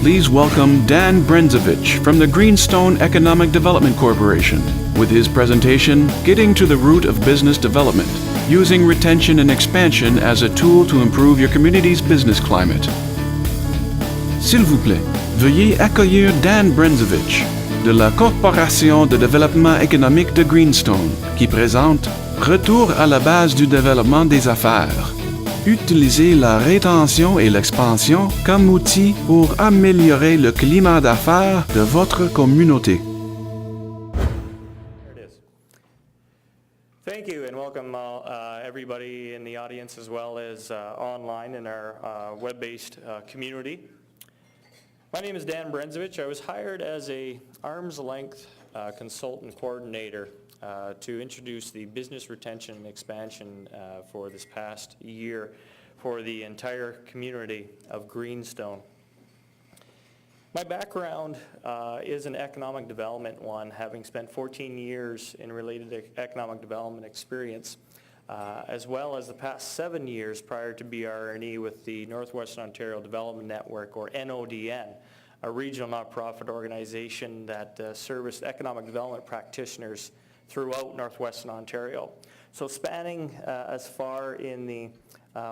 Please welcome Dan Brenzavich from the Greenstone Economic Development Corporation with his presentation, Getting to the Root of Business Development, Using Retention and Expansion as a Tool to Improve Your Community's Business Climate. S'il vous plaît, veuillez accueillir Dan Brenzavich de la Corporation de développement économique de Greenstone qui présente Retour à la base du développement des affaires. Utilisez la rétention et l'expansion comme outil pour améliorer le climat d'affaires de votre communauté. There it is. Thank you, and welcome everybody in the audience as well as online in our web-based community. My name is Dan Brenzavich. I was hired as a arm's length consultant coordinator to introduce the business retention and expansion for this past year for the entire community of Greenstone. My background is an economic development one, having spent 14 years in related economic development experience, as well as the past 7 years prior to BR&E with the Northwestern Ontario Development Network, or NODN, a regional not-profit organization that serviced economic development practitioners throughout Northwestern Ontario. So spanning as far in the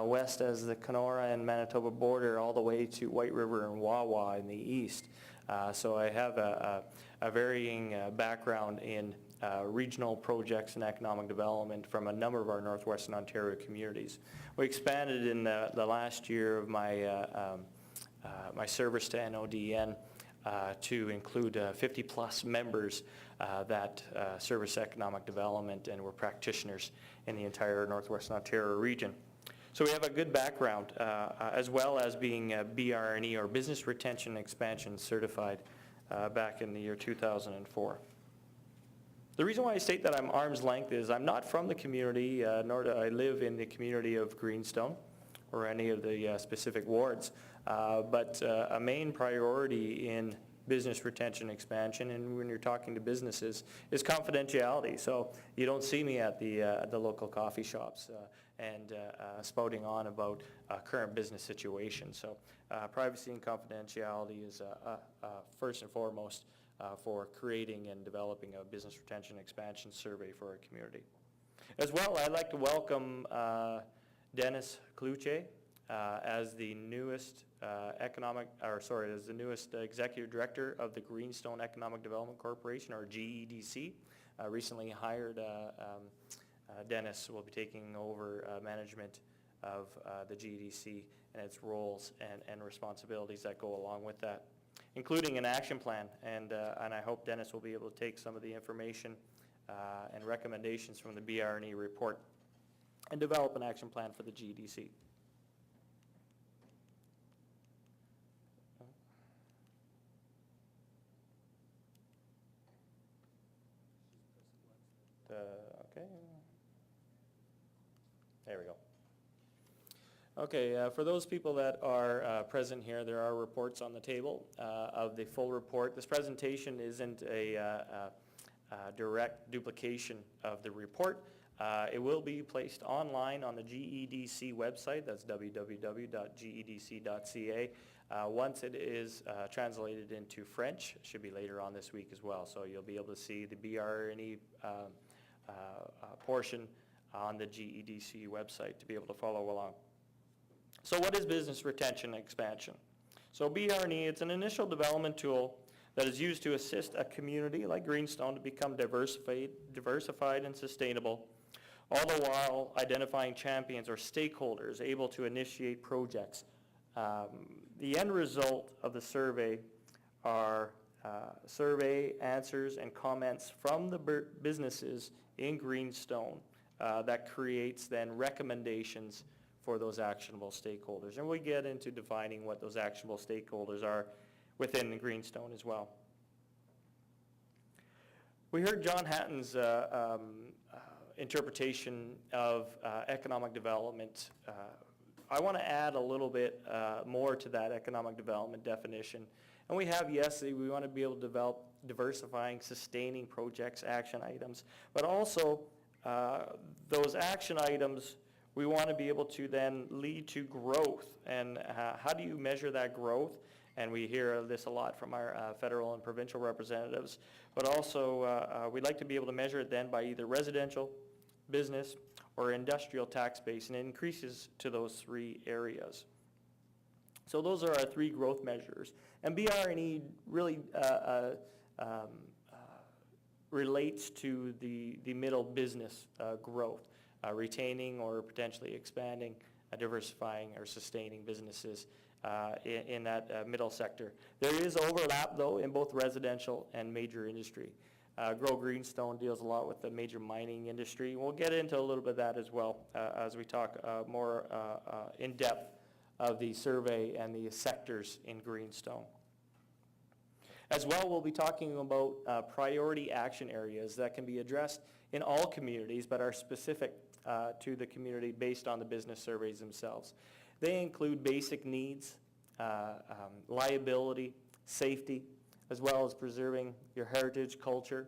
west as the Kenora and Manitoba border all the way to White River and Wawa in the east. So I have a varying background in regional projects and economic development from a number of our Northwestern Ontario communities. We expanded in the last year of my my service to NODN to include 50 plus members that service economic development and were practitioners in the entire Northwestern Ontario region. So we have a good background as well as being BR&E or Business Retention and Expansion certified back in the year 2004. The reason why I state that I'm arm's length is I'm not from the community, nor do I live in the community of Greenstone or any of the specific wards, but a main priority in business retention expansion, and when you're talking to businesses, is confidentiality. So you don't see me at the local coffee shops and spouting on about current business situations. So privacy and confidentiality is first and foremost for creating and developing a business retention expansion survey for our community. As well, I'd like to welcome Dennis Kluche as the newest executive director of the Greenstone Economic Development Corporation, or GEDC. Recently hired Dennis will be taking over management of the GEDC and its roles and responsibilities that go along with that, including an action plan. And I hope Dennis will be able to take some of the information and recommendations from the BR&E report and develop an action plan for the GEDC. Okay. There we go. Okay, for those people that are present here, there are reports on the table of the full report. This presentation isn't a direct duplication of the report. It will be placed online on the GEDC website. That's www.gedc.ca. Once it is translated into French, it should be later on this week as well. So you'll be able to see the BR&E portion on the GEDC website to be able to follow along. So what is business retention and expansion? So BR&E, it's an initial development tool that is used to assist a community like Greenstone to become diversified and sustainable, all the while identifying champions or stakeholders able to initiate projects. The end result of the survey are survey answers and comments from the businesses in Greenstone that creates then recommendations for those actionable stakeholders. And we get into defining what those actionable stakeholders are within the Greenstone as well. We heard John Hatton's interpretation of economic development. I want to add a little bit more to that economic development definition. And we have, yes, we want to be able to develop diversifying, sustaining projects, action items, but also those action items, we want to be able to then lead to growth. And how do you measure that growth? and we hear this a lot from our federal and provincial representatives, but also we'd like to be able to measure it then by either residential, business, or industrial tax base, and it increases to those 3 areas. So those are our 3 growth measures. And BR&E really relates to the middle business growth, retaining or potentially expanding, diversifying or sustaining businesses in that middle sector. There is overlap, though, in both residential and major industry. Greenstone deals a lot with the major mining industry. We'll get into a little bit of that as well as we talk more in depth of the survey and the sectors in Greenstone. As well, we'll be talking about priority action areas that can be addressed in all communities but are specific to the community based on the business surveys themselves. They include basic needs, liability, safety, as well as preserving your heritage, culture.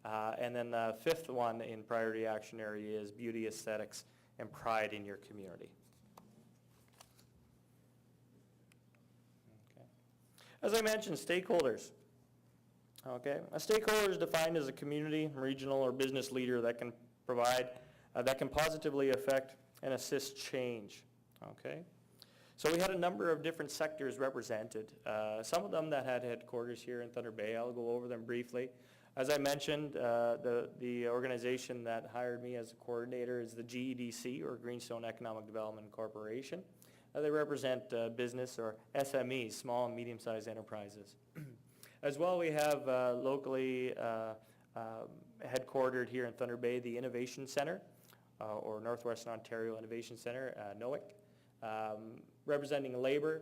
And then the 5th one in priority action area is beauty, aesthetics, and pride in your community. Okay. As I mentioned, stakeholders. Okay, a stakeholder is defined as a community, regional, or business leader that can provide, that can positively affect and assist change. Okay. So we had a number of different sectors represented, some of them that had headquarters here in Thunder Bay. I'll go over them briefly. As I mentioned, the organization that hired me as a coordinator is the GEDC, or Greenstone Economic Development Corporation. They represent business or SMEs, small and medium-sized enterprises. As well, we have locally headquartered here in Thunder Bay, the Innovation Center, or Northwestern Ontario Innovation Center, NOIC. Representing labor,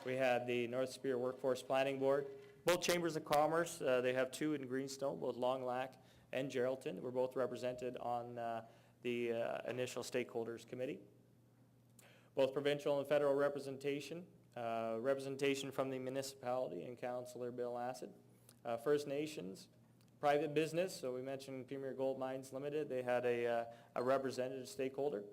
we have the North Superior Workforce Planning Board. Both chambers of commerce, they have 2 in Greenstone, both Long Lac and Geraldton. We're both represented on the initial stakeholders committee. Both provincial and federal representation, representation from the municipality and Councillor Bill Acid. First Nations, private business, so we mentioned Premier Gold Mines Limited, they had a representative stakeholder.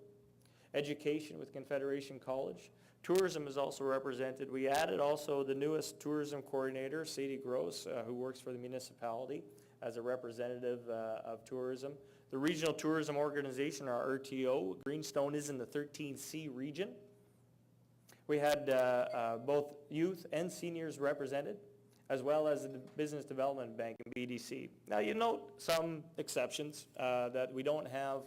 Education with Confederation College. Tourism is also represented. We added also the newest tourism coordinator, Sadie Gross, who works for the municipality as a representative of tourism. The Regional Tourism Organization, or RTO, Greenstone is in the 13C region. We had both youth and seniors represented, as well as the Business Development Bank and BDC. Now you note some exceptions that we don't have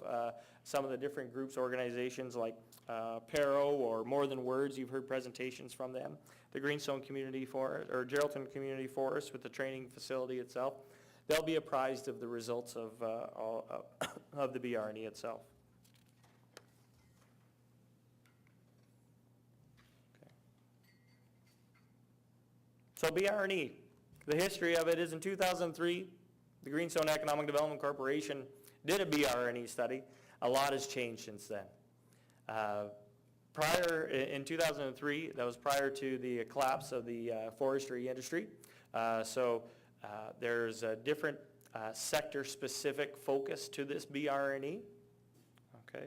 some of the different groups, organizations like Paro or More Than Words. You've heard presentations from them. The Greenstone Community Forest, or Geraldton Community Forest with the training facility itself. They'll be apprised of the results of the BR&E itself. So BR&E, the history of it is in 2003, the Greenstone Economic Development Corporation did a BR&E study. A lot has changed since then. In 2003, that was prior to the collapse of the forestry industry. There's a different sector-specific focus to this BR&E. Okay.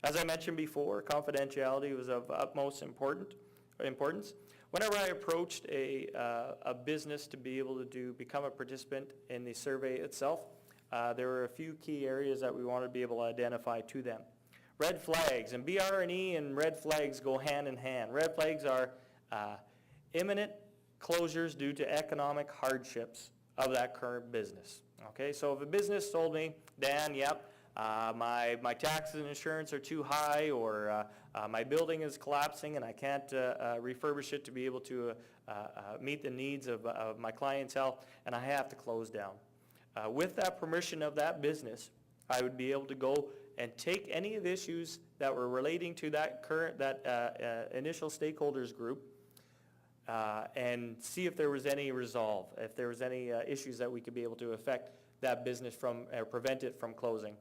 As I mentioned before, confidentiality was of utmost importance. Whenever I approached a business to be able to become a participant in the survey itself, there were a few key areas that we wanted to be able to identify to them. Red flags, and BR&E and red flags go hand in hand. Red flags are imminent closures due to economic hardships of that current business. Okay, so if a business told me, Dan, yep, my taxes and insurance are too high, or my building is collapsing and I can't refurbish it to be able to meet the needs of my clientele, and I have to close down. With that permission of that business, I would be able to go and take any of the issues that were relating to that initial stakeholders group and see if there was any resolve, if there was any issues that we could be able to affect that business from, or prevent it from closing.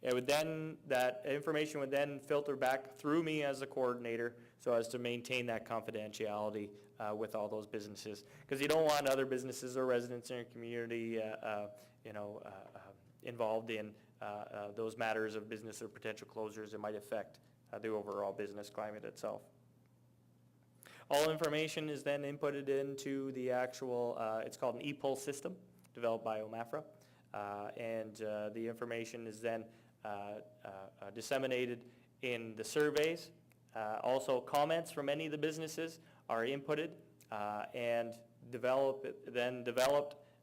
It would then, that information would then filter back through me as a coordinator so as to maintain that confidentiality with all those businesses. Because you don't want other businesses or residents in your community involved in those matters of business or potential closures that might affect the overall business climate itself. All information is then inputted into the actual, it's called an e-pulse system developed by OMAFRA. The information is then disseminated in the surveys. Also, comments from any of the businesses are inputted and developed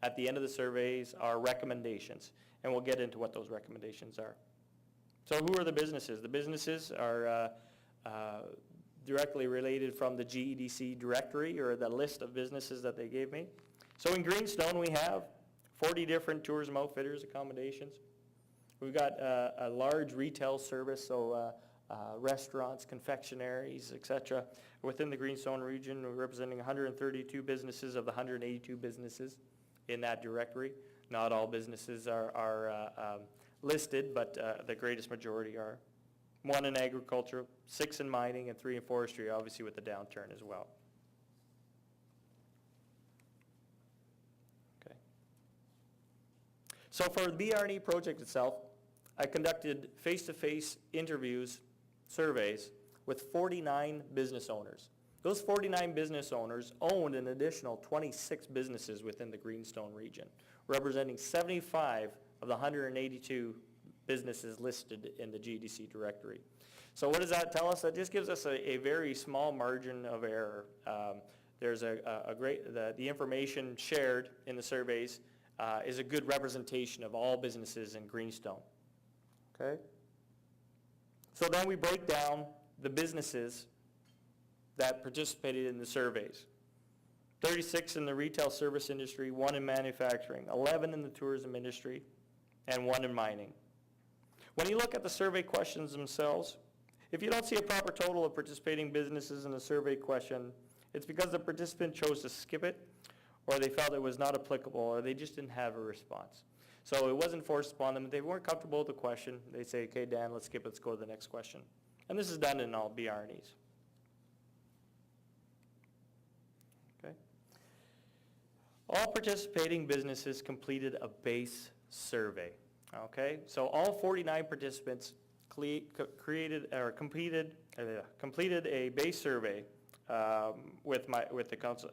at the end of the surveys are recommendations. And we'll get into what those recommendations are. So who are the businesses? The businesses are directly related from the GEDC directory, or the list of businesses that they gave me. So in Greenstone we have 40 different tourism outfitters accommodations. We've got a large retail service, so restaurants, confectionaries, etc. Within the Greenstone region, we're representing 132 businesses of the 182 businesses in that directory. Not all businesses are listed, but the greatest majority are. 1 in agriculture, 6 in mining, and 3 in forestry, obviously with the downturn as well. Okay. So for the BR&E project itself, I conducted face-to-face interviews, surveys, with 49 business owners. Those 49 business owners owned an additional 26 businesses within the Greenstone region, representing 75 of the 182 businesses listed in the GEDC directory. So what does that tell us? That just gives us a very small margin of error. There's the information shared in the surveys is a good representation of all businesses in Greenstone. Okay? So then we break down the businesses that participated in the surveys. 36 in the retail service industry, 1 in manufacturing, 11 in the tourism industry, and 1 in mining. When you look at the survey questions themselves, if you don't see a proper total of participating businesses in the survey question, it's because the participant chose to skip it, or they felt it was not applicable, or they just didn't have a response. So it wasn't forced upon them. If they weren't comfortable with the question, they say, okay, Dan, let's skip it, let's go to the next question. And this is done in all BR&Es. Okay. All participating businesses completed a base survey. Okay, so all 49 participants completed a base survey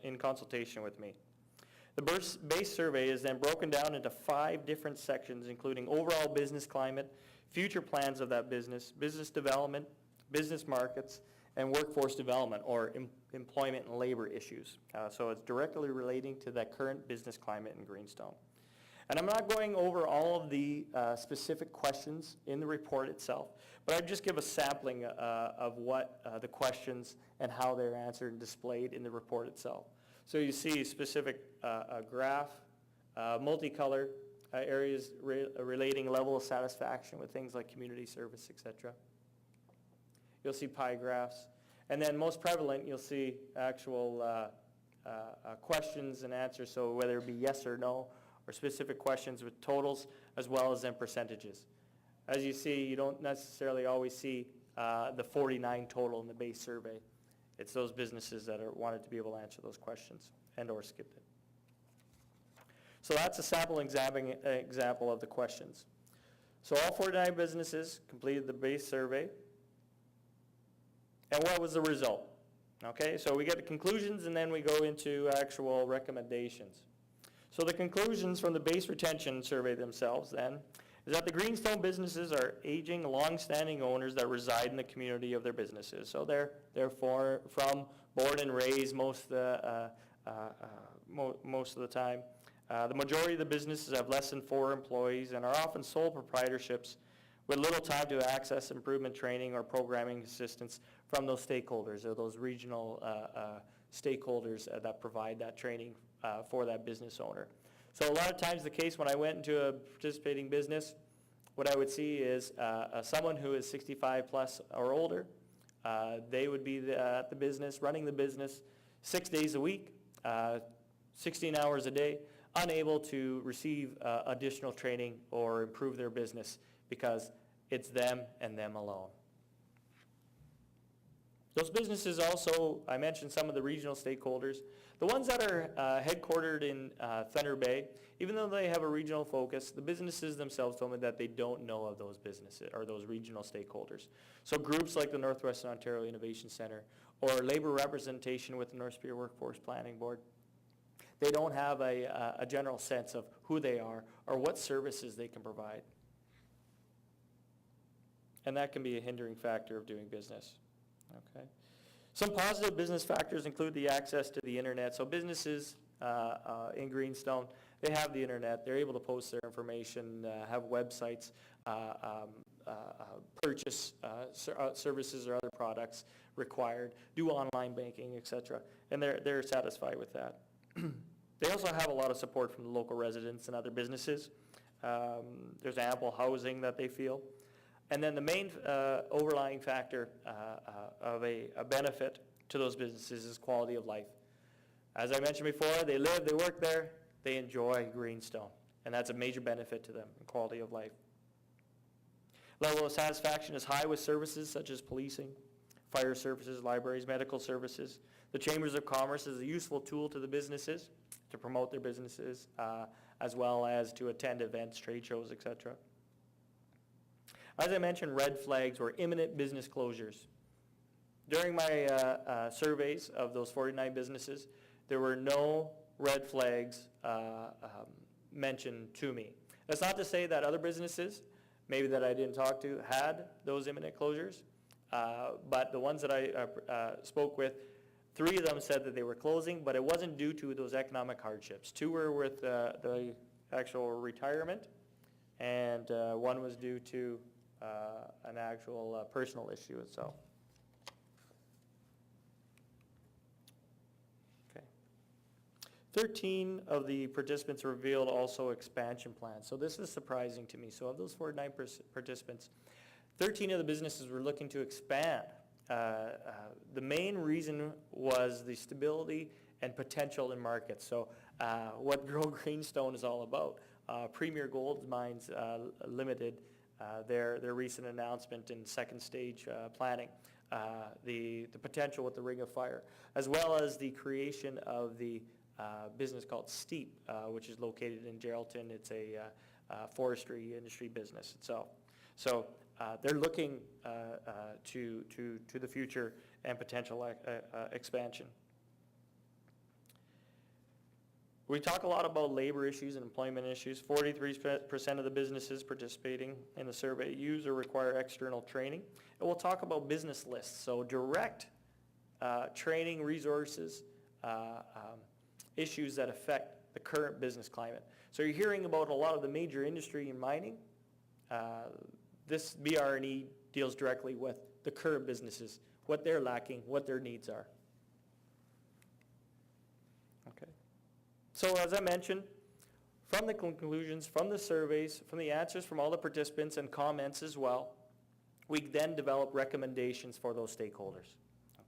in consultation with me. The base survey is then broken down into 5 different sections, including overall business climate, future plans of that business, business development, business markets, and workforce development, or employment and labor issues. So it's directly relating to that current business climate in Greenstone. And I'm not going over all of the specific questions in the report itself, but I'd just give a sampling of what the questions and how they're answered and displayed in the report itself. So you see specific graph, multicolor areas relating level of satisfaction with things like community service, etc. You'll see pie graphs. And then most prevalent, you'll see actual questions and answers, so whether it be yes or no, or specific questions with totals, as well as then percentages. As you see, you don't necessarily always see the 49 total in the base survey. It's those businesses that wanted to be able to answer those questions and or skipped it. So that's a sample example of the questions. So all 49 businesses completed the base survey. And what was the result? Okay, so we get the conclusions and then we go into actual recommendations. So the conclusions from the base retention survey themselves then is that the Greenstone businesses are aging, long-standing owners that reside in the community of their businesses. So they're from born and raised most of the time. The majority of the businesses have less than 4 employees and are often sole proprietorships with little time to access improvement training or programming assistance from those stakeholders, or those regional stakeholders that provide that training for that business owner. So a lot of times the case when I went into a participating business, what I would see is someone who is 65 plus or older, they would be at the business, running the business 6 days a week, 16 hours a day, unable to receive additional training or improve their business because it's them and them alone. Those businesses also, I mentioned some of the regional stakeholders. The ones that are headquartered in Thunder Bay, even though they have a regional focus, the businesses themselves told me that they don't know of those businesses or those regional stakeholders. So groups like the Northwestern Ontario Innovation Centre or labor representation with the North Superior Workforce Planning Board. They don't have a general sense of who they are or what services they can provide. And that can be a hindering factor of doing business. Okay. Some positive business factors include the access to the internet. So businesses in Greenstone, they have the internet. They're able to post their information, have websites, purchase services or other products required, do online banking, etc. And they're satisfied with that. They also have a lot of support from the local residents and other businesses. There's ample housing that they feel. And then the main overlying factor of a benefit to those businesses is quality of life. As I mentioned before, they live, they work there, they enjoy Greenstone. And that's a major benefit to them, quality of life. Level of satisfaction is high with services such as policing, fire services, libraries, medical services. The Chambers of Commerce is a useful tool to the businesses to promote their businesses, as well as to attend events, trade shows, etc. As I mentioned, red flags were imminent business closures. During my surveys of those 49 businesses, there were no red flags mentioned to me. That's not to say that other businesses, maybe that I didn't talk to, had those imminent closures, but the ones that I spoke with, 3 of them said that they were closing, but it wasn't due to those economic hardships. 2 were with the actual retirement, and 1 was due to an actual personal issue itself. Okay. 13 of the participants revealed also expansion plans. So this is surprising to me. So of those 49 participants, 13 of the businesses were looking to expand. The main reason was the stability and potential in markets. So what Grow Greenstone is all about. Premier Gold Mines Limited, their recent announcement in second stage planning, the potential with the Ring of Fire, as well as the creation of the business called Steep, which is located in Geraldton. It's a forestry industry business itself. So they're looking to the future and potential expansion. We talk a lot about labor issues and employment issues. 43% of the businesses participating in the survey use or require external training. And we'll talk about business lists, so direct training resources, issues that affect the current business climate. So you're hearing about a lot of the major industry in mining. This BR&E deals directly with the current businesses, what they're lacking, what their needs are. Okay. So as I mentioned, from the conclusions, from the surveys, from the answers from all the participants and comments as well, we then develop recommendations for those stakeholders.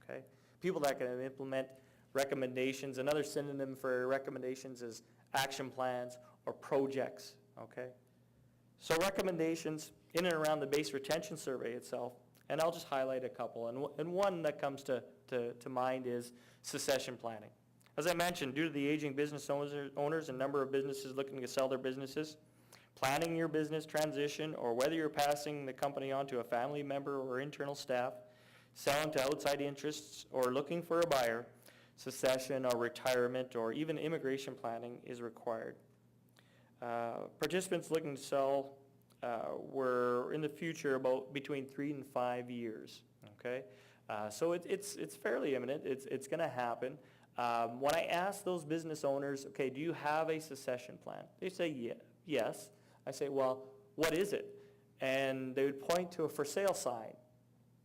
Okay? People that can implement recommendations. Another synonym for recommendations is action plans or projects. Okay? So recommendations in and around the base retention survey itself, and I'll just highlight a couple. And one that comes to mind is succession planning. As I mentioned, due to the aging business owners and number of businesses looking to sell their businesses, planning your business transition, or whether you're passing the company on to a family member or internal staff, selling to outside interests, or looking for a buyer, succession or retirement or even immigration planning is required. Participants looking to sell were in the future about between 3 and 5 years. Okay, so it's fairly imminent. It's going to happen. When I ask those business owners, okay, do you have a succession plan? They say yes. I say, well, what is it? And they would point to a for sale sign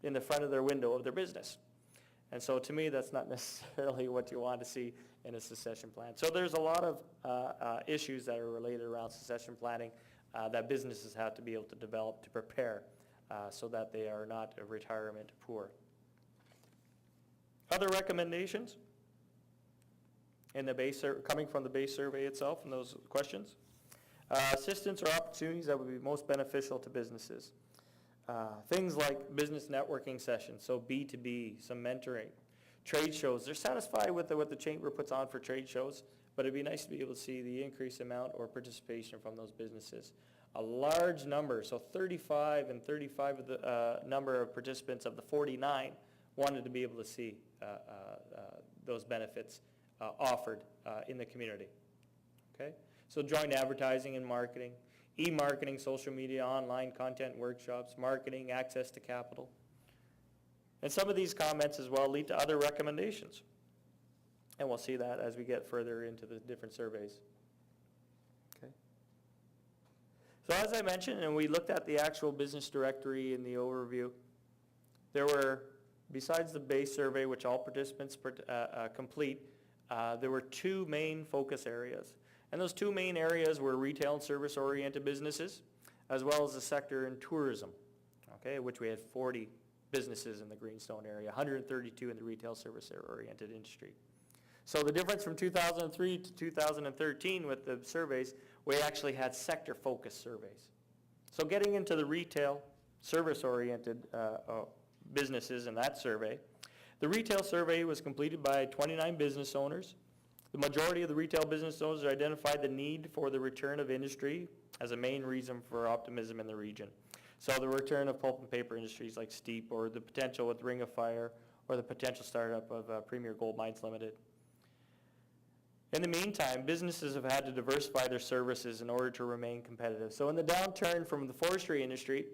in the front of their window of their business. And so to me, that's not necessarily what you want to see in a succession plan. So there's a lot of issues that are related around succession planning that businesses have to be able to develop to prepare so that they are not retirement poor. Other recommendations in the base coming from the base survey itself and those questions. Assistance or opportunities that would be most beneficial to businesses. Things like business networking sessions, so B2B, some mentoring. Trade shows, they're satisfied with what the Chamber puts on for trade shows, but it'd be nice to be able to see the increased amount or participation from those businesses. A large number, so 35 of the number of participants of the 49 wanted to be able to see those benefits offered in the community. Okay? So joint advertising and marketing, e-marketing, social media, online content workshops, marketing, access to capital. And some of these comments as well lead to other recommendations. And we'll see that as we get further into the different surveys. Okay. So as I mentioned, and we looked at the actual business directory in the overview, there were, besides the base survey, which all participants complete, there were two main focus areas. And those two main areas were retail and service-oriented businesses, as well as the sector in tourism, okay, which we had 40 businesses in the Greenstone area, 132 in the retail service-oriented industry. So the difference from 2003 to 2013 with the surveys, we actually had sector-focused surveys. So getting into the retail service-oriented businesses in that survey, the retail survey was completed by 29 business owners. The majority of the retail business owners identified the need for the return of industry as a main reason for optimism in the region. So the return of pulp and paper industries like Steep, or the potential with Ring of Fire, or the potential startup of Premier Gold Mines Limited. In the meantime, businesses have had to diversify their services in order to remain competitive. So in the downturn from the forestry industry,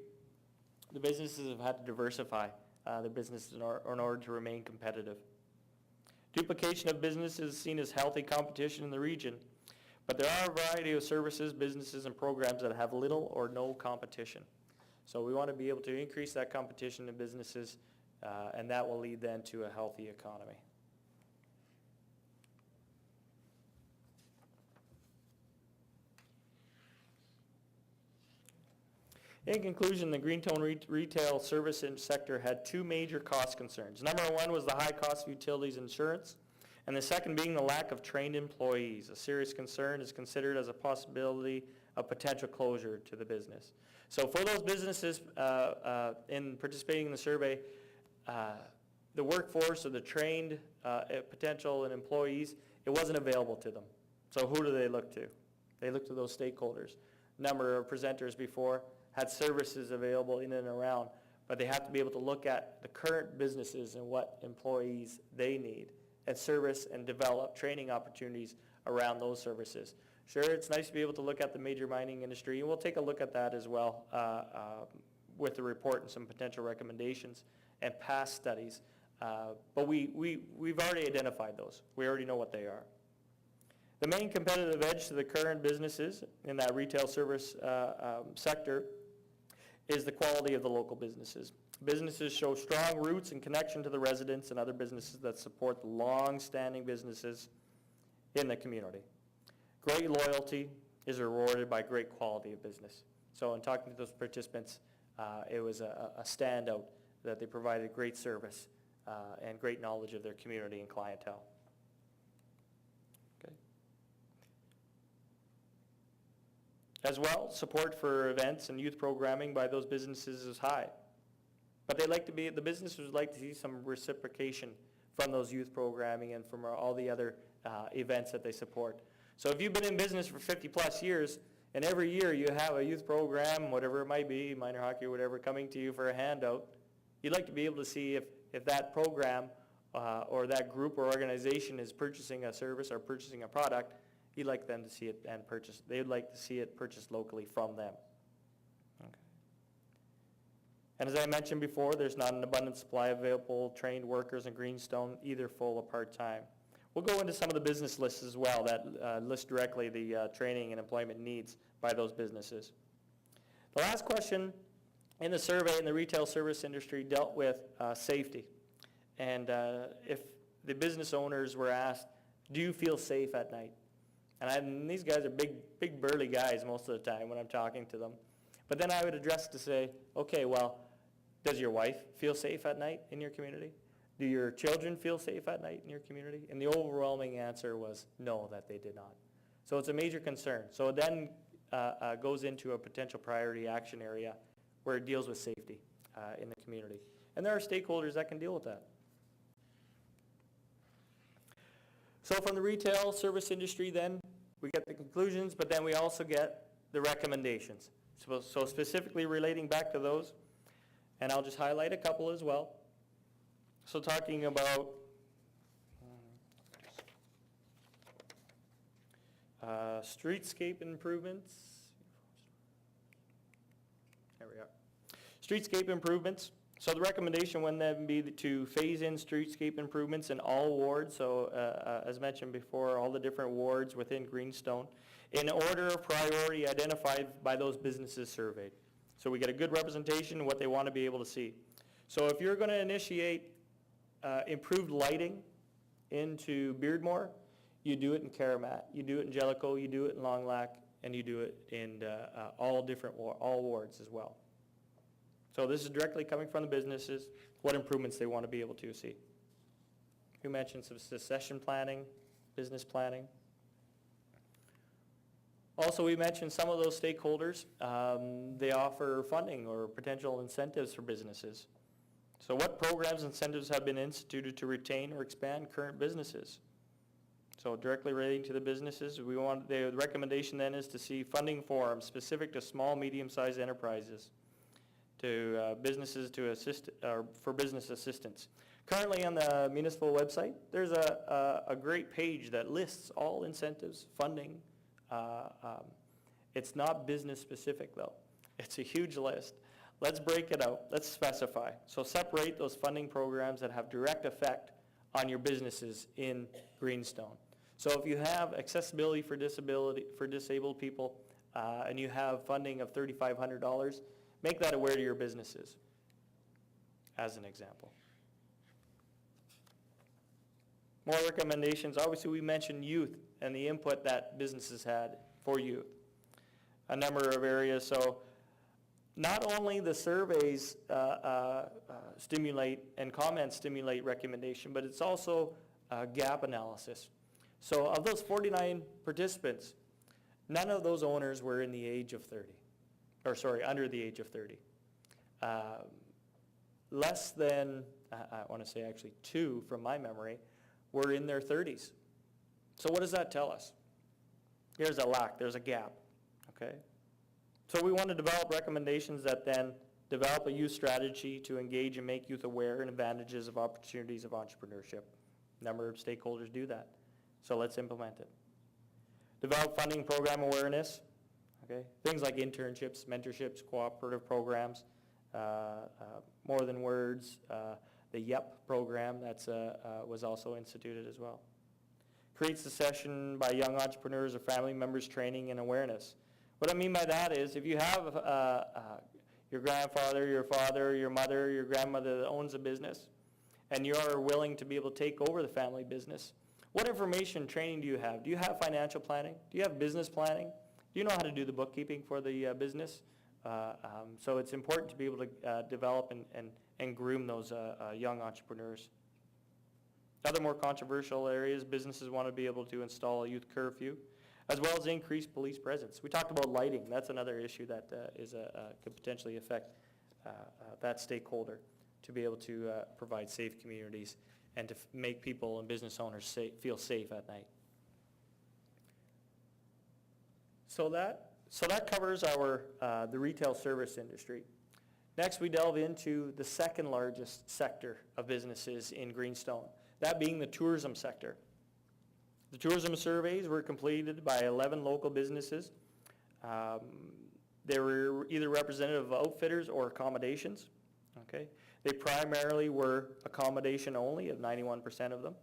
the businesses have had to diversify their businesses in order to remain competitive. Duplication of businesses is seen as healthy competition in the region, but there are a variety of services, businesses, and programs that have little or no competition. So we want to be able to increase that competition in businesses, and that will lead then to a healthy economy. In conclusion, the Greenstone retail service sector had two major cost concerns. Number one was the high cost of utilities insurance, and the second being the lack of trained employees. A serious concern is considered as a possibility of potential closure to the business. So for those businesses in participating in the survey, the workforce or the trained potential and employees, it wasn't available to them. So who do they look to? They look to those stakeholders. Number of presenters before had services available in and around, but they have to be able to look at the current businesses and what employees they need, and service and develop training opportunities around those services. Sure, it's nice to be able to look at the major mining industry, and we'll take a look at that as well with the report and some potential recommendations and past studies, but we've already identified those. We already know what they are. The main competitive edge to the current businesses in that retail service sector is the quality of the local businesses. Businesses show strong roots and connection to the residents and other businesses that support the long-standing businesses in the community. Great loyalty is rewarded by great quality of business. So in talking to those participants, it was a standout that they provided great service and great knowledge of their community and clientele. As well, support for events and youth programming by those businesses is high. But the businesses would like to see some reciprocation from those youth programming and from all the other events that they support. So if you've been in business for 50 plus years, and every year you have a youth program, whatever it might be, minor hockey or whatever, coming to you for a handout, you'd like to be able to see if that program or that group or organization is purchasing a service or purchasing a product. You'd like them to see it and purchase. They'd like to see it purchased locally from them. Okay. And as I mentioned before, there's not an abundant supply of available trained workers in Greenstone, either full or part-time. We'll go into some of the business lists as well that list directly the training and employment needs by those businesses. The last question in the survey in the retail service industry dealt with safety. And if the business owners were asked, do you feel safe at night? And these guys are big burly guys most of the time when I'm talking to them. But then I would address to say, okay, well, does your wife feel safe at night in your community? Do your children feel safe at night in your community? And the overwhelming answer was no, that they did not. So it's a major concern. So it then goes into a potential priority action area where it deals with safety in the community. And there are stakeholders that can deal with that. So from the retail service industry then, we get the conclusions, but then we also get the recommendations. So specifically relating back to those, and I'll just highlight a couple as well. So talking about Streetscape improvements. There we are. Streetscape improvements. So the recommendation would then be to phase in streetscape improvements in all wards. So as mentioned before, all the different wards within Greenstone in order of priority identified by those businesses surveyed. So we get a good representation of what they want to be able to see. So if you're going to initiate improved lighting into Beardmore, you do it in Karamat, you do it in Jellicoe, you do it in Long Lac, and you do it in all wards as well. So this is directly coming from the businesses, what improvements they want to be able to see. You mentioned some succession planning, business planning. Also, we mentioned some of those stakeholders, they offer funding or potential incentives for businesses. So what programs and incentives have been instituted to retain or expand current businesses? So directly relating to the businesses, the recommendation then is to see funding forums specific to small, medium-sized enterprises, to businesses to assist, or for business assistance. Currently on the municipal website, there's a great page that lists all incentives, funding. It's not business specific though. It's a huge list. Let's break it out. Let's specify. So separate those funding programs that have direct effect on your businesses in Greenstone. So if you have accessibility for disabled people and you have funding of $3,500, make that aware to your businesses, as an example. More recommendations. Obviously, we mentioned youth and the input that businesses had for youth. A number of areas. So not only the surveys stimulate and comments stimulate recommendation, but it's also gap analysis. So of those 49 participants, none of those owners were in the age of 30. Under the age of 30. Less than, I want to say actually 2 from my memory, were in their 30s. So what does that tell us? There's a lack, there's a gap, okay? So we want to develop recommendations that then develop a youth strategy to engage and make youth aware and advantages of opportunities of entrepreneurship. A number of stakeholders do that. So let's implement it. Develop funding program awareness. Okay, things like internships, mentorships, cooperative programs, More Than Words, the YEP program that's was also instituted as well. Creates a session by young entrepreneurs or family members training and awareness. What I mean by that is if you have your grandfather, your father, your mother, your grandmother that owns a business and you're willing to be able to take over the family business, what information training do you have? Do you have financial planning? Do you have business planning? Do you know how to do the bookkeeping for the business? So it's important to be able to develop and groom those young entrepreneurs. Other more controversial areas, businesses want to be able to install a youth curfew, as well as increase police presence. We talked about lighting. That's another issue that could potentially affect that stakeholder to be able to provide safe communities and to make people and business owners feel safe at night. So that covers our the retail service industry. Next, we delve into the second largest sector of businesses in Greenstone, that being the tourism sector. The tourism surveys were completed by 11 local businesses. They were either representative of outfitters or accommodations. Okay, they primarily were accommodation only, of 91% of them.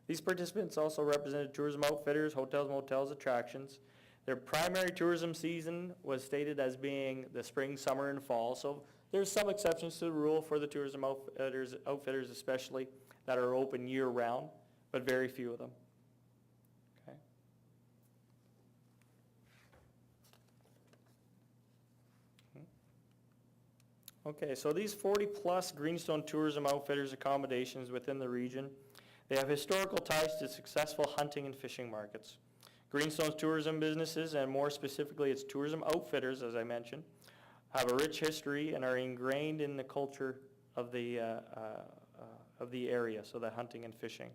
These participants also represented tourism outfitters, hotels, motels, attractions. Their primary tourism season was stated as being the spring, summer, and fall. So there's some exceptions to the rule for the tourism outfitters especially, that are open year-round, but very few of them. Okay, so these 40-plus Greenstone tourism outfitters accommodations within the region, they have historical ties to successful hunting and fishing markets. Greenstone's tourism businesses, and more specifically its tourism outfitters, as I mentioned, have a rich history and are ingrained in the culture of the area, so that hunting and fishing.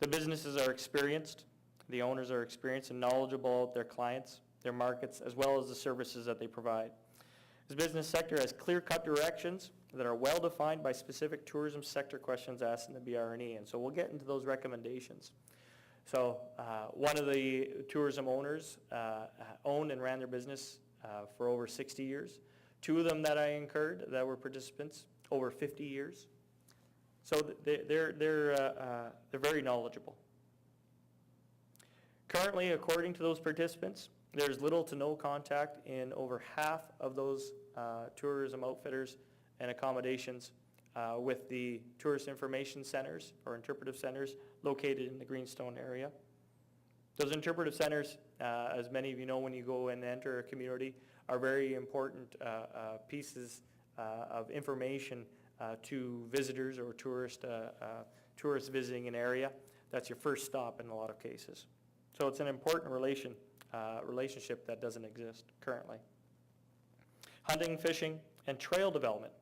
The businesses are experienced, the owners are experienced and knowledgeable about their clients, their markets, as well as the services that they provide. This business sector has clear-cut directions that are well-defined by specific tourism sector questions asked in the BR&E, and so we'll get into those recommendations. So one of the tourism owners owned and ran their business for over 60 years. Two of them that I incurred that were participants, over 50 years. So they're very knowledgeable. Currently, according to those participants, there's little to no contact in over half of those tourism outfitters and accommodations with the tourist information centers or interpretive centers located in the Greenstone area. Those interpretive centers, as many of you know when you go and enter a community, are very important pieces of information to visitors or tourists visiting an area. That's your first stop in a lot of cases. So it's an important relationship that doesn't exist currently. Hunting, fishing, and trail development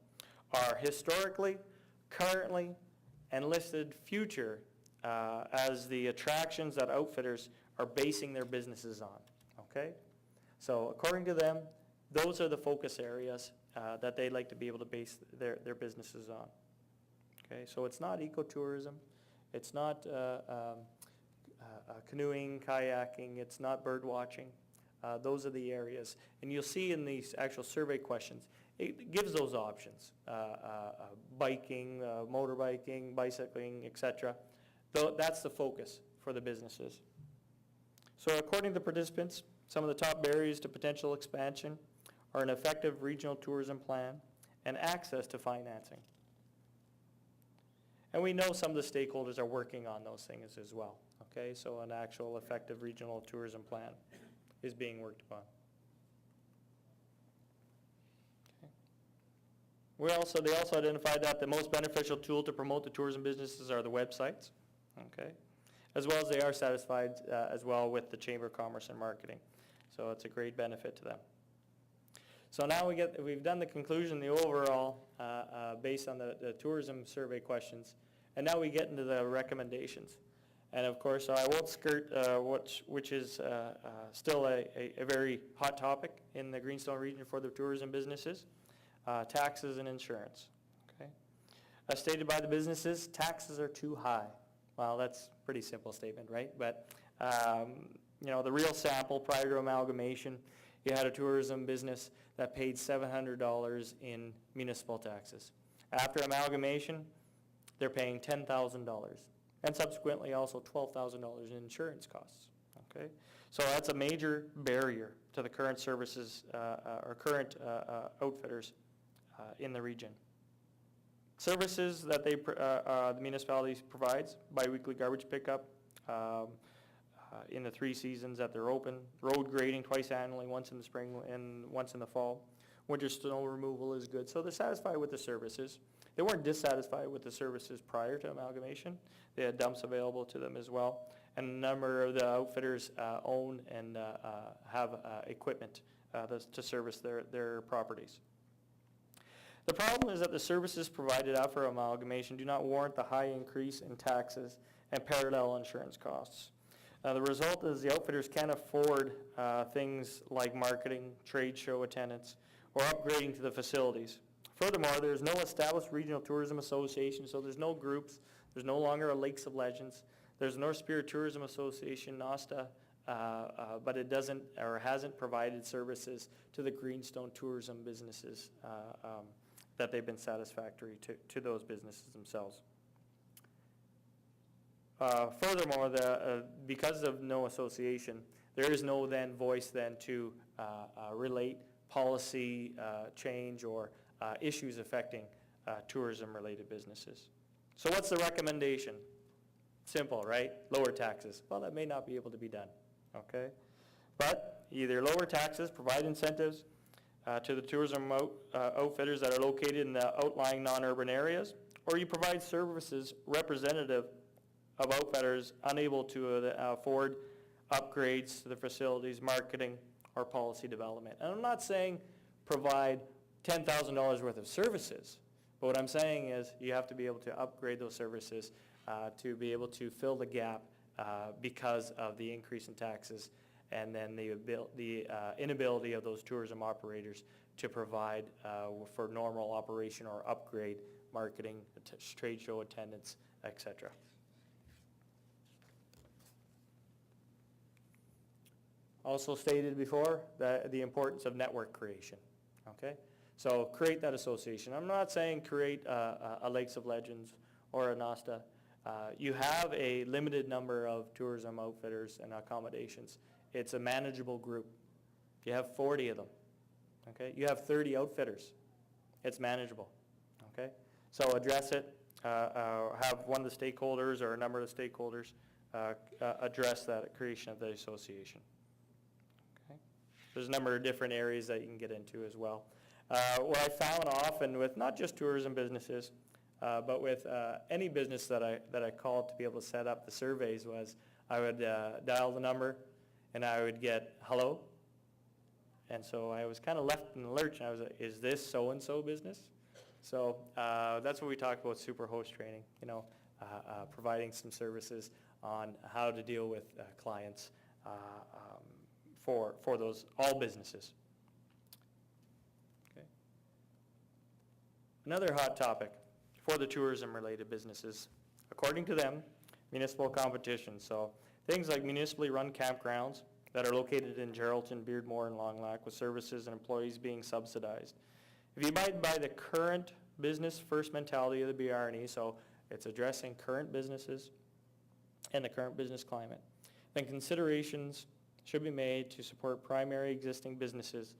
are historically, currently, and listed future as the attractions that outfitters are basing their businesses on, okay? So according to them, those are the focus areas that they'd like to be able to base their businesses on, okay? So it's not ecotourism, it's not canoeing, kayaking, it's not bird watching. Those are the areas. And you'll see in these actual survey questions, it gives those options, biking, motorbiking, bicycling, etc. That's the focus for the businesses. So according to the participants, some of the top barriers to potential expansion are an effective regional tourism plan and access to financing. And we know some of the stakeholders are working on those things as well, okay? So an actual effective regional tourism plan is being worked upon. Okay. They also identified that the most beneficial tool to promote the tourism businesses are the websites, okay? As well as they are satisfied as well with the Chamber of Commerce and Marketing. So it's a great benefit to them. So now we've done the conclusion, the overall, based on the tourism survey questions, and now we get into the recommendations. And of course, I won't skirt which is still a very hot topic in the Greenstone region for the tourism businesses, taxes and insurance. Okay. As stated by the businesses, taxes are too high. Well, that's a pretty simple statement, right? But you know, the real sample prior to amalgamation, you had a tourism business that paid $700 in municipal taxes. After amalgamation, they're paying $10,000. And subsequently also $12,000 in insurance costs, okay? So that's a major barrier to the current services or current outfitters in the region. Services that the municipalities provides, biweekly garbage pickup in the 3 seasons that they're open, road grading twice annually, once in the spring and once in the fall. Winter snow removal is good. So they're satisfied with the services. They weren't dissatisfied with the services prior to amalgamation. They had dumps available to them as well. And a number of the outfitters own and have equipment to service their properties. The problem is that the services provided after amalgamation do not warrant the high increase in taxes and parallel insurance costs. The result is the outfitters can't afford things like marketing, trade show attendance, or upgrading to the facilities. Furthermore, there's no established regional tourism association, so there's no groups. There's no longer a Lakes of Legends. There's North Spirit Tourism Association, NOSTA, but it doesn't or hasn't provided services to the Greenstone tourism businesses that they've been satisfactory to those businesses themselves. Furthermore, because of no association, there is no voice to relate policy change or issues affecting tourism-related businesses. So what's the recommendation? Simple, right? Lower taxes. Well, that may not be able to be done, okay? But either lower taxes, provide incentives to the tourism outfitters that are located in the outlying non-urban areas, or you provide services representative of outfitters unable to afford upgrades to the facilities, marketing, or policy development. And I'm not saying provide $10,000 worth of services, but what I'm saying is you have to be able to upgrade those services to be able to fill the gap because of the increase in taxes and then the inability of those tourism operators to provide for normal operation or upgrade marketing, trade show attendance, etc. Also stated before, the importance of network creation, okay? So create that association. I'm not saying create a Lakes of Legends or a NOSTA. You have a limited number of tourism outfitters and accommodations. It's a manageable group. You have 40 of them, okay? You have 30 outfitters. It's manageable, okay? So address it. Have one of the stakeholders or a number of the stakeholders address that creation of the association. Okay? There's a number of different areas that you can get into as well. What I found often with not just tourism businesses, but with any business that I called to be able to set up the surveys was I would dial the number and I would get hello. And so I was kind of left in the lurch, and I was like, is this so-and-so business? So that's what we talk about Superhost training, you know, providing some services on how to deal with clients for those, all businesses. Okay. Another hot topic for the tourism-related businesses, according to them, municipal competition. So things like municipally run campgrounds that are located in Geraldton, Beardmore, and Long Lac with services and employees being subsidized. If you abide by the current business first mentality of the BR&E, so it's addressing current businesses and the current business climate, then considerations should be made to support primary existing businesses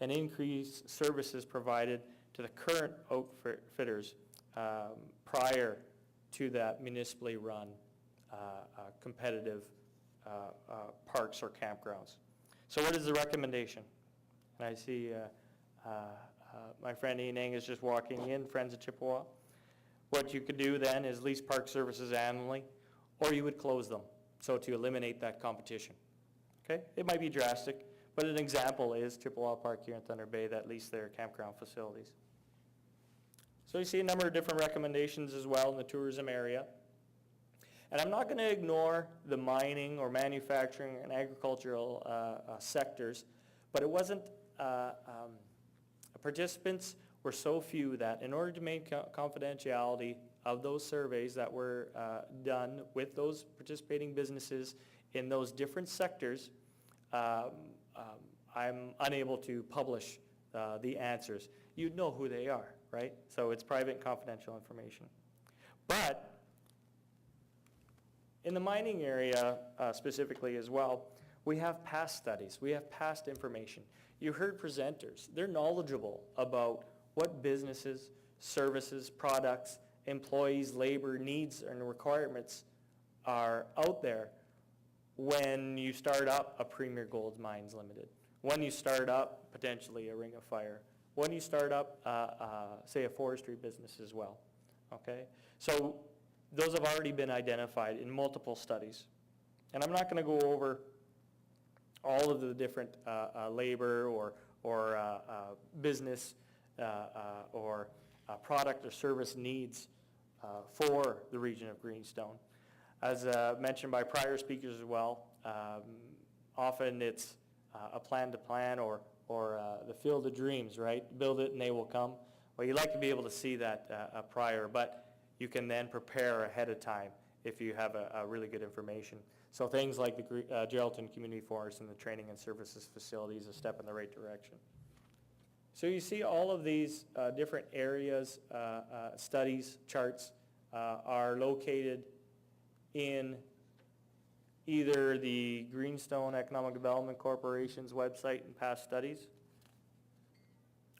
and increase services provided to the current outfitters prior to that municipally run competitive parks or campgrounds. So what is the recommendation? And I see my friend Ian Eng is just walking in, Friends of Chippewa. What you could do then is lease park services annually, or you would close them, so to eliminate that competition. Okay? It might be drastic, but an example is Chippewa Park here in Thunder Bay that lease their campground facilities. So you see a number of different recommendations as well in the tourism area. And I'm not going to ignore the mining or manufacturing and agricultural sectors, but it wasn't, participants were so few that in order to make confidentiality of those surveys that were done with those participating businesses in those different sectors, I'm unable to publish the answers. You'd know who they are, right? So it's private and confidential information. But in the mining area specifically as well, we have past studies, we have past information. You heard presenters, they're knowledgeable about what businesses, services, products, employees, labor needs and requirements are out there when you start up a Premier Gold Mines Limited, when you start up potentially a Ring of Fire, when you start up, say, a forestry business as well, okay? So those have already been identified in multiple studies. And I'm not going to go over all of the different labor or business or product or service needs for the region of Greenstone. As mentioned by prior speakers as well, often it's a plan to plan or the field of dreams, right? Build it and they will come. Well, you like to be able to see that prior, but you can then prepare ahead of time if you have a really good information. So things like the Geraldton Community Forest and the training and services facility is a step in the right direction. So you see all of these different areas, studies, charts are located in either the Greenstone Economic Development Corporation's website and past studies,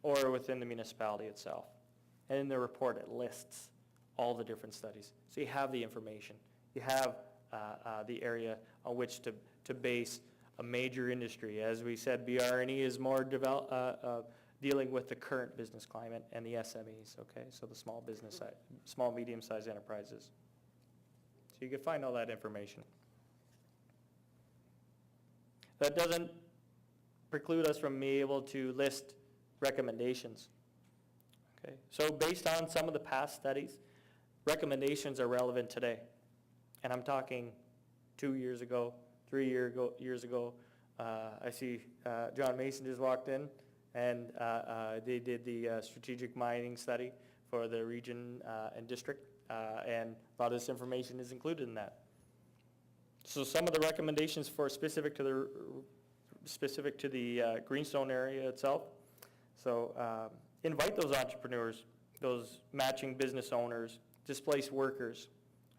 or within the municipality itself. And in the report it lists all the different studies. So you have the information. You have the area on which to base a major industry. As we said, BR&E is more dealing with the current business climate and the SMEs, okay? So the small business, small, medium-sized enterprises. So you can find all that information. That doesn't preclude us from being able to list recommendations. Okay, so based on some of the past studies, recommendations are relevant today. And I'm talking 2 years ago, 3 years ago. I see John Mason just walked in, and they did the strategic mining study for the region and district, and a lot of this information is included in that. So some of the recommendations for specific to the specific to the Greenstone area itself. So invite those entrepreneurs, those matching business owners, displaced workers,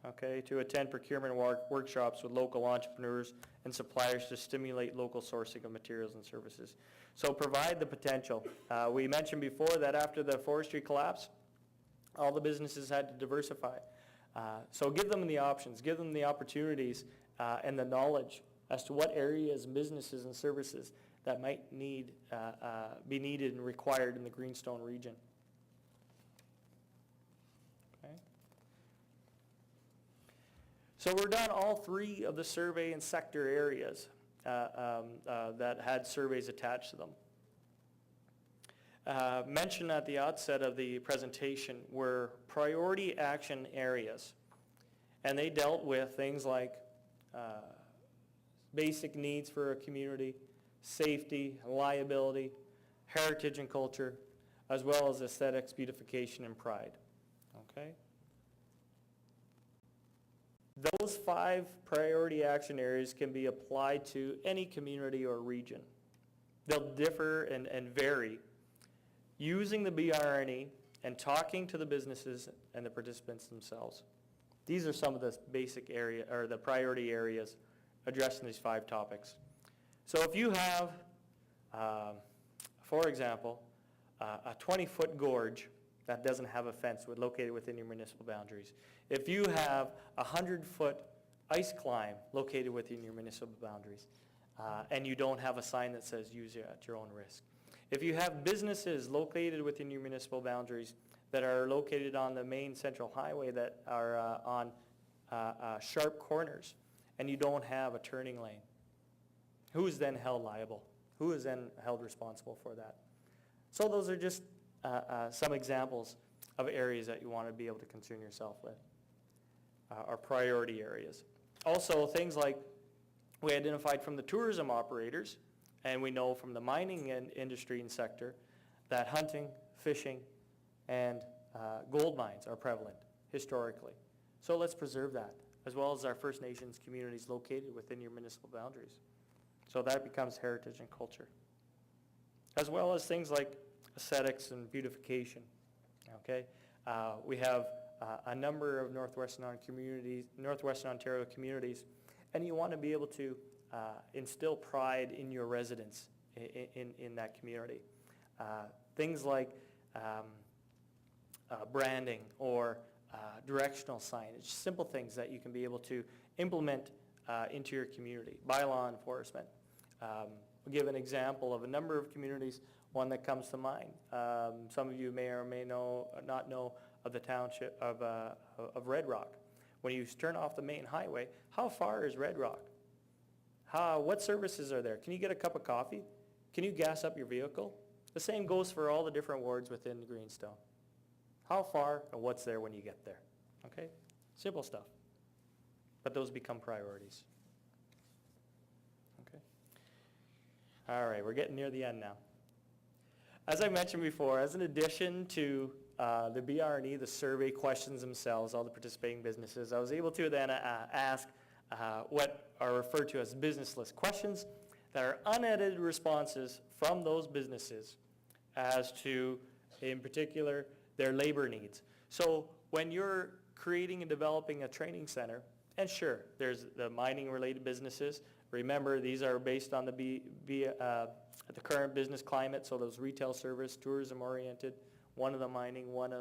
okay, to attend procurement workshops with local entrepreneurs and suppliers to stimulate local sourcing of materials and services. So provide the potential. We mentioned before that after the forestry collapse, all the businesses had to diversify. So give them the options, give them the opportunities and the knowledge as to what areas, businesses, and services that might be needed and required in the Greenstone region. Okay. So we're done all three of the survey and sector areas that had surveys attached to them. Mentioned at the outset of the presentation were priority action areas, and they dealt with things like basic needs for a community, safety, liability, heritage and culture, as well as aesthetics, beautification, and pride. Okay? Those 5 priority action areas can be applied to any community or region. They'll differ and vary using the BR&E and talking to the businesses and the participants themselves. These are some of the basic area or the priority areas addressing these 5 topics. So if you have, for example, a 20-foot gorge that doesn't have a fence located within your municipal boundaries, if you have a 100-foot ice climb located within your municipal boundaries, and you don't have a sign that says use it at your own risk, if you have businesses located within your municipal boundaries that are located on the main central highway that are on sharp corners, and you don't have a turning lane, who is then held liable? Who is then held responsible for that? So those are just some examples of areas that you want to be able to concern yourself with, or priority areas. Also, things like we identified from the tourism operators, and we know from the mining industry and sector that hunting, fishing, and gold mines are prevalent historically. So let's preserve that, as well as our First Nations communities located within your municipal boundaries. So that becomes heritage and culture. As well as things like aesthetics and beautification, okay? We have a number of Northwestern Ontario communities, and you want to be able to instill pride in your residents in that community. Things like branding or directional signage, simple things that you can be able to implement into your community by law enforcement. We'll give an example of a number of communities, one that comes to mind. Some of you may or may not know of the township of Red Rock. When you turn off the main highway, how far is Red Rock? What services are there? Can you get a cup of coffee? Can you gas up your vehicle? The same goes for all the different wards within Greenstone. How far and what's there when you get there? Okay? Simple stuff. But those become priorities. Okay? All right, we're getting near the end now. As I mentioned before, as an addition to the BR&E, the survey questions themselves, all the participating businesses, I was able to then ask what are referred to as business list questions that are unedited responses from those businesses as to, in particular, their labor needs. So when you're creating and developing a training center, and sure, there's the mining-related businesses. Remember, these are based on the current business climate, so those retail service, tourism-oriented, one in the mining, one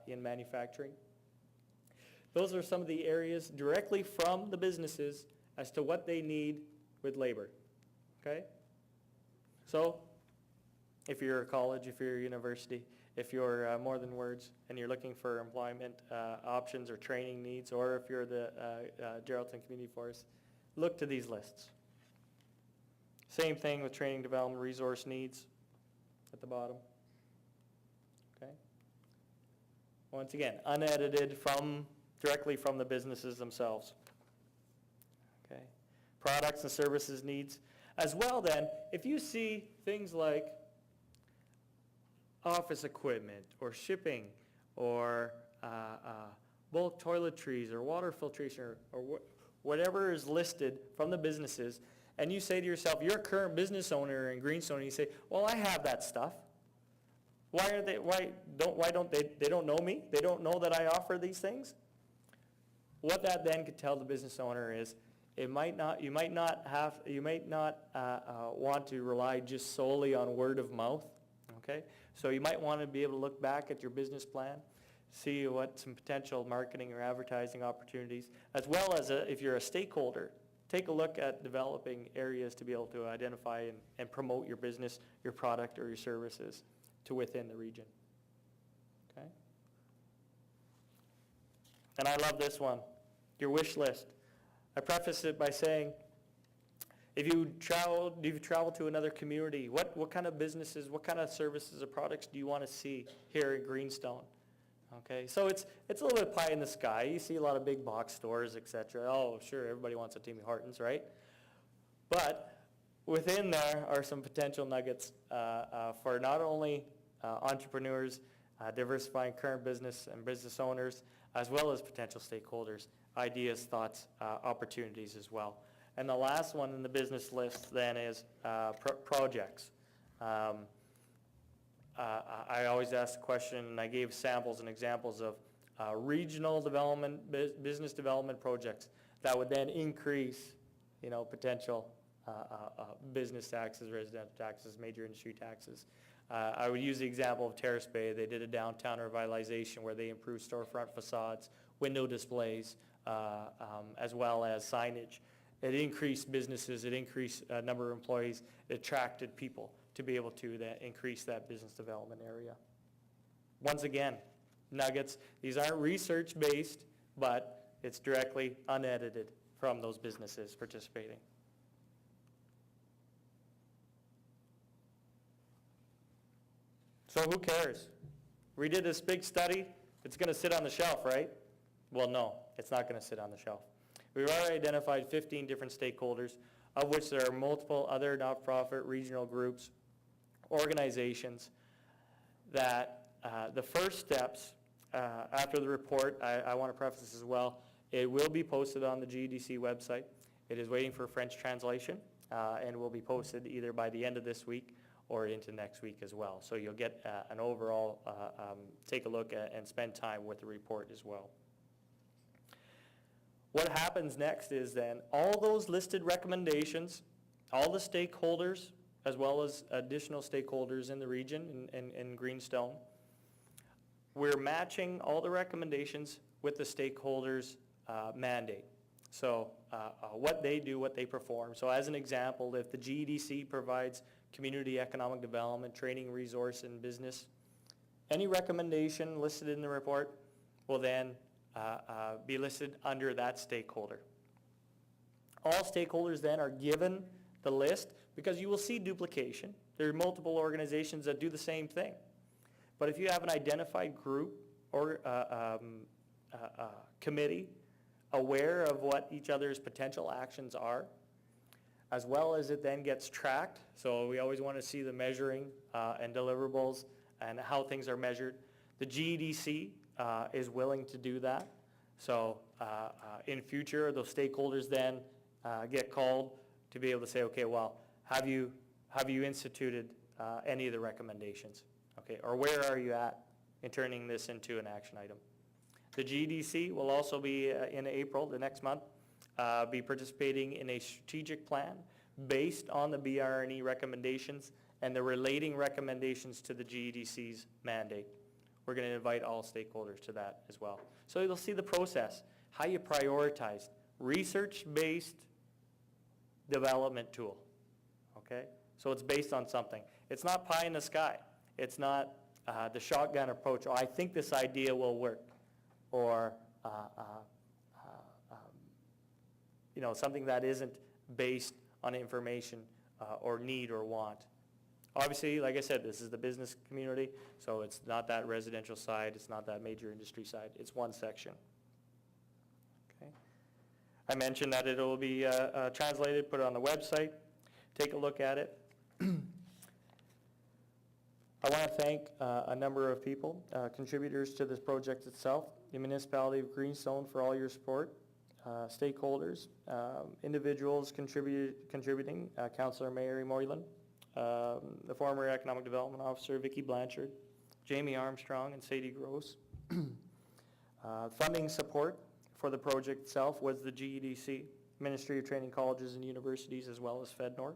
in manufacturing. Those are some of the areas directly from the businesses as to what they need with labor, okay? So if you're a college, if you're a university, if you're more than words and you're looking for employment options or training needs, or if you're the Geraldton Community Forest, look to these lists. Same thing with training development resource needs at the bottom. Okay. Once again, unedited directly from the businesses themselves. Okay. Products and services needs. As well then, if you see things like office equipment or shipping or bulk toiletries or water filtration or whatever is listed from the businesses, and you say to yourself, you're a current business owner in Greenstone, and you say, well, I have that stuff. Why don't they don't know me? They don't know that I offer these things? What that then could tell the business owner is, you might not want to rely just solely on word of mouth, okay? So you might want to be able to look back at your business plan, see what some potential marketing or advertising opportunities, as well as if you're a stakeholder, take a look at developing areas to be able to identify and promote your business, your product, or your services to within the region, okay? And I love this one, your wish list. I preface it by saying, if you travel to another community, what kind of businesses, what kind of services or products do you want to see here in Greenstone? Okay, so it's a little bit pie in the sky. You see a lot of big box stores, etc. Oh, sure, everybody wants a Timmy Hortons, right? But within there are some potential nuggets for not only entrepreneurs, diversifying current business and business owners, as well as potential stakeholders, ideas, thoughts, opportunities as well. And the last one in the business list then is projects. I always ask the question, and I gave samples and examples of regional development, business development projects that would then increase, potential business taxes, residential taxes, major industry taxes. I would use the example of Terrace Bay. They did a downtown revitalization where they improved storefront facades, window displays, as well as signage. It increased businesses, it increased number of employees, it attracted people to be able to increase that business development area. Once again, nuggets. These aren't research-based, but it's directly unedited from those businesses participating. So who cares? We did this big study. It's going to sit on the shelf, right? Well, no, it's not going to sit on the shelf. We've already identified 15 different stakeholders, of which there are multiple other not-for-profit regional groups, organizations, that the first steps after the report, I want to preface this as well, it will be posted on the GEDC website. It is waiting for French translation and will be posted either by the end of this week or into next week as well. So you'll get an overall, take a look at and spend time with the report as well. What happens next is then all those listed recommendations, all the stakeholders, as well as additional stakeholders in the region, in Greenstone, we're matching all the recommendations with the stakeholders' mandate. So what they do, what they perform. So as an example, if the GEDC provides community economic development, training, resource, and business, any recommendation listed in the report will then be listed under that stakeholder. All stakeholders then are given the list because you will see duplication. There are multiple organizations that do the same thing. But if you have an identified group or committee aware of what each other's potential actions are, as well as it then gets tracked, so we always want to see the measuring and deliverables and how things are measured. The GEDC is willing to do that. So in future, those stakeholders then get called to be able to say, okay, well, have you instituted any of the recommendations? Okay, or where are you at in turning this into an action item? The GEDC will also be in April, the next month, be participating in a strategic plan based on the BR&E recommendations and the relating recommendations to the GEDC's mandate. We're going to invite all stakeholders to that as well. So you'll see the process, how you prioritize research-based development tool, okay? So it's based on something. It's not pie in the sky. It's not the shotgun approach, oh, I think this idea will work, or something that isn't based on information or need or want. Obviously, like I said, this is the business community, so it's not that residential side, it's not that major industry side, it's one section. Okay. I mentioned that it will be translated, put it on the website, take a look at it. I want to thank a number of people, contributors to this project itself, the municipality of Greenstone for all your support, stakeholders, individuals contributing, Councillor Mary Moylan, the former Economic Development Officer Vicki Blanchard, Jamie Armstrong and Sadie Gross. Funding support for the project itself was the GEDC, Ministry of Training Colleges and Universities, as well as FedNor.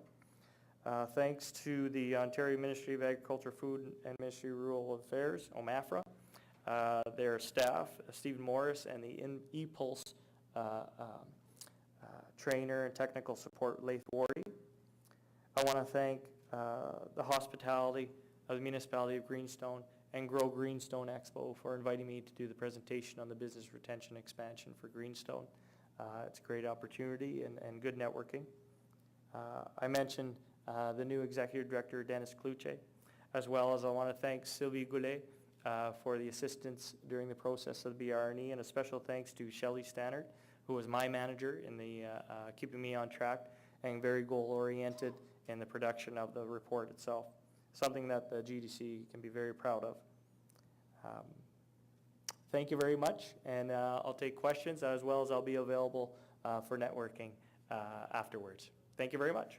Thanks to the Ontario Ministry of Agriculture, Food and Ministry of Rural Affairs, OMAFRA, their staff, Stephen Morris, and the ePulse trainer and technical support, Laith Wardy. I want to thank the hospitality of the municipality of Greenstone and Grow Greenstone Expo for inviting me to do the presentation on the business retention expansion for Greenstone. It's a great opportunity and good networking. I mentioned the new Executive Director, Dennis Kluche, as well as I want to thank Sylvie Goulet for the assistance during the process of the BR&E, and a special thanks to Shelley Stannard, who was my manager in the keeping me on track and very goal-oriented in the production of the report itself, something that the GDC can be very proud of. Thank you very much, and I'll take questions as well as I'll be available for networking afterwards. Thank you very much.